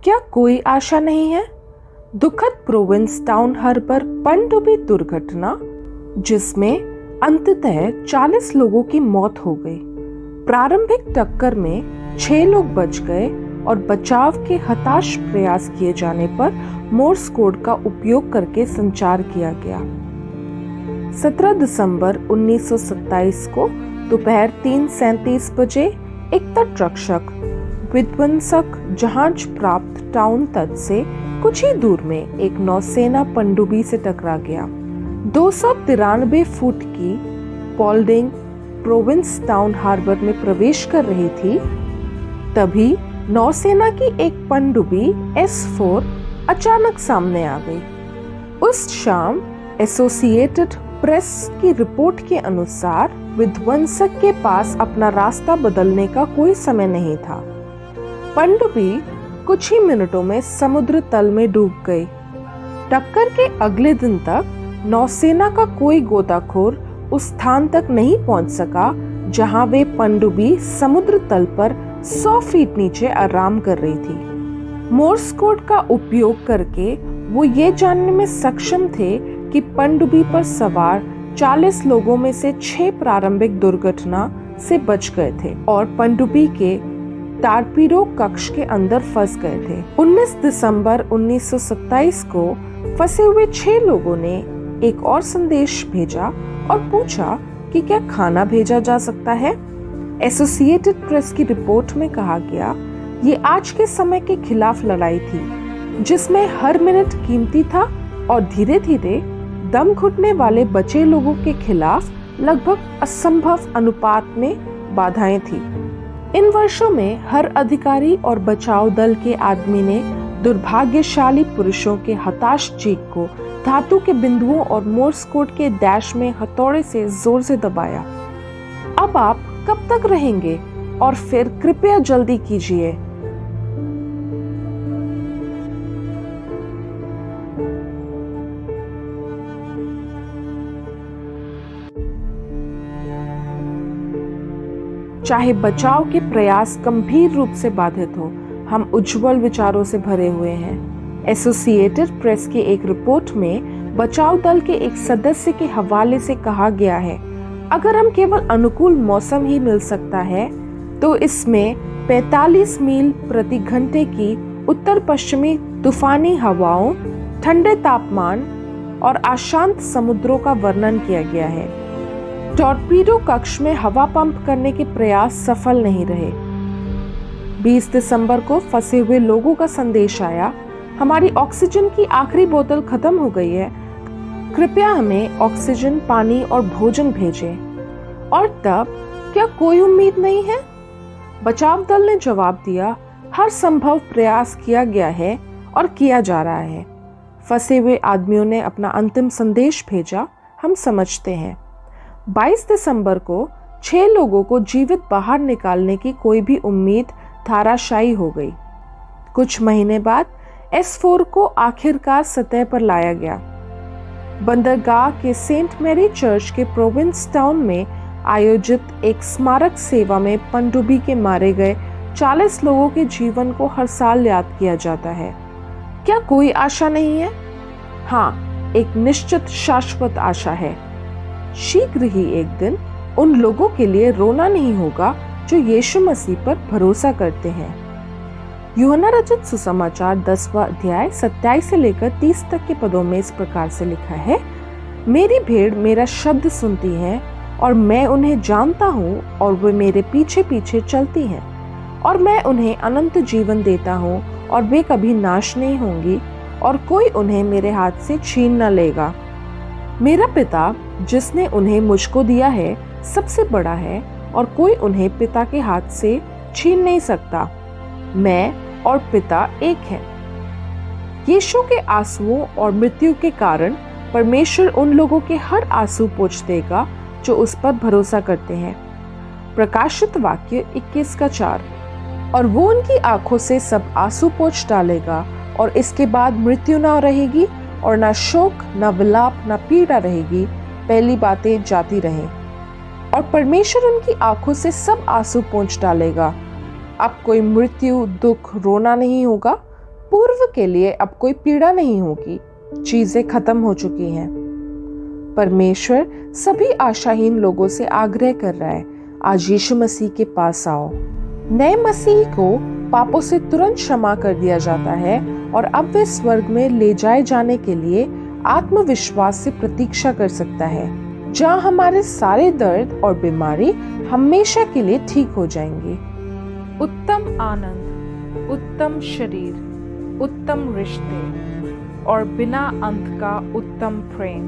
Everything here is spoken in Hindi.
क्या कोई आशा नहीं है? दुखद प्रोविंस टाउन हार्बर पनडुब्बी दुर्घटना जिसमें अंततः 40 लोगों की मौत हो गई। प्रारंभिक टक्कर में 6 लोग बच गए और बचाव के हताश प्रयास किए जाने पर मोर्स कोड का उपयोग करके संचार किया गया। 17 दिसंबर 1927 को दोपहर 3:37 बजे एक तटरक्षक विध्वंसक जहाज प्राप्त टाउन तट से कुछ ही दूर में एक नौसेना पनडुब्बी से टकरा गया। 293 फुट की पॉल्डिंग प्रोविंस टाउन हार्बर में प्रवेश कर रही थी, तभी नौसेना की एक पनडुब्बी S4 अचानक सामने आ गई। उस शाम एसोसिएटेड प्रेस की रिपोर्ट के अनुसार विध्वंसक के पास अपना रास्ता बदलने का कोई समय नहीं था। पनडुब्बी कुछ ही मिनटों में समुद्र तल में डूब गई। टक्कर के अगले दिन तक नौसेना का कोई गोताखोर उस स्थान तक नहीं पहुंच सका जहां वे पनडुब्बी समुद्र तल पर 100 फीट नीचे आराम कर रही थी। मोर्स कोड का उपयोग करके वो ये जानने में सक्षम थे कि पनडुब्बी पर सवार 40 लोगों में से 6 प्रारंभिक दुर्घटना से बच गए थे और पनडुब्बी के टारपीडो कक्ष के अंदर फंस गए थे। 19 दिसंबर 1927 को फंसे हुए 6 लोगों ने एक और संदेश भेजा और पूछा कि क्या खाना भेजा जा सकता है। एसोसिएटेड प्रेस की रिपोर्ट में कहा गया, ये आज के समय के खिलाफ लड़ाई थी जिसमें हर मिनट कीमती था और धीरे धीरे दम घुटने वाले बचे लोगों के खिलाफ लगभग असंभव अनुपात में बाधाएं थी। इन वर्षों में हर अधिकारी और बचाव दल के आदमी ने दुर्भाग्यशाली पुरुषों के हताश चीख को धातु के बिंदुओं और मोर्स कोड के डैश में हथौड़े से जोर से दबाया। अब आप कब तक रहेंगे और फिर कृपया जल्दी कीजिए। चाहे बचाव के प्रयास गंभीर रूप से बाधित हो, हम उज्जवल विचारों से भरे हुए हैं। एसोसिएटेड प्रेस की एक रिपोर्ट में बचाव दल के एक सदस्य के हवाले से कहा गया है, अगर हम केवल अनुकूल मौसम ही मिल सकता है तो इसमें 45 मील प्रति घंटे की उत्तर पश्चिमी तूफानी हवाओं, ठंडे तापमान और अशांत समुद्रों का वर्णन किया गया है। टॉर्पीडो कक्ष में हवा पंप करने के प्रयास सफल नहीं रहे। 20 दिसंबर को फंसे हुए लोगों का संदेश आया, हमारी ऑक्सीजन की आखिरी बोतल खत्म हो गई है, कृपया हमें ऑक्सीजन, पानी और भोजन भेजें। और तब क्या कोई उम्मीद नहीं है? बचाव दल ने जवाब दिया, हर संभव प्रयास किया गया है और किया जा रहा है। फंसे हुए आदमियों ने अपना अंतिम संदेश भेजा, हम समझते हैं। 22 दिसंबर को 6 लोगों को जीवित बाहर निकालने की कोई भी उम्मीद धाराशायी हो गई। कुछ महीने बाद S4 को आखिरकार सतह पर लाया गया। बंदरगाह के सेंट मैरी चर्च के प्रोविंस टाउन में आयोजित एक स्मारक सेवा में पनडुब्बी के मारे गए 40 लोगों के जीवन को हर साल याद किया जाता है। क्या कोई आशा नहीं है? हाँ, एक निश्चित शाश्वत आशा है। शीघ्र ही एक दिन उन लोगों के लिए रोना नहीं होगा जो यीशु मसीह पर भरोसा करते हैं। यूहन्ना रचित सुसमाचार 10वां अध्याय 27 से लेकर 30 तक के पदों में इस प्रकार से लिखा है, मेरी भेड़ मेरा शब्द सुनती है और मैं उन्हें जानता हूँ और वे मेरे पीछे पीछे चलती हैं और मैं उन्हें अनंत जीवन देता हूँ और वे कभी नाश नहीं होंगी और कोई उन्हें मेरे हाथ से छीन न लेगा। मेरा पिता जिसने उन्हें मुझको दिया है सबसे बड़ा है और कोई उन्हें पिता के हाथ से छीन नहीं सकता। मैं और पिता एक हैं। यीशु के आंसुओं और मृत्यु के कारण परमेश्वर उन लोगों के हर आंसू पोंछ देगा जो उस पर भरोसा करते हैं। प्रकाशित वाक्य 21:4। और वो उनकी आंखों से सब आंसू पोंछ डालेगा और इसके बाद मृत्यु ना रहेगी और ना शोक, ना विलाप, ना पीड़ा रहेगी, पहली बातें जाती रहें। और परमेश्वर उनकी आंखों से सब आंसू पोंछ डालेगा। अब कोई मृत्यु, दुख, रोना नहीं होगा, पूर्व के लिए अब कोई पीड़ा नहीं होगी, चीजें खत्म हो चुकी हैं। परमेश्वर सभी आशाहीन लोगों से आग्रह कर रहा है, आज यीशु मसीह के पास आओ। नए मसीह को पापों से तुरंत क्षमा कर दिया जाता है और अब वे स्वर्ग में ले जाए जाने के लिए आत्मविश्वास से प्रतीक्षा कर सकता है, जहां हमारे सारे दर्द और बीमारी हमेशा के लिए ठीक हो जाएंगे। उत्तम आनंद, उत्तम शरीर, उत्तम रिश्ते और बिना अंत का उत्तम प्रेम।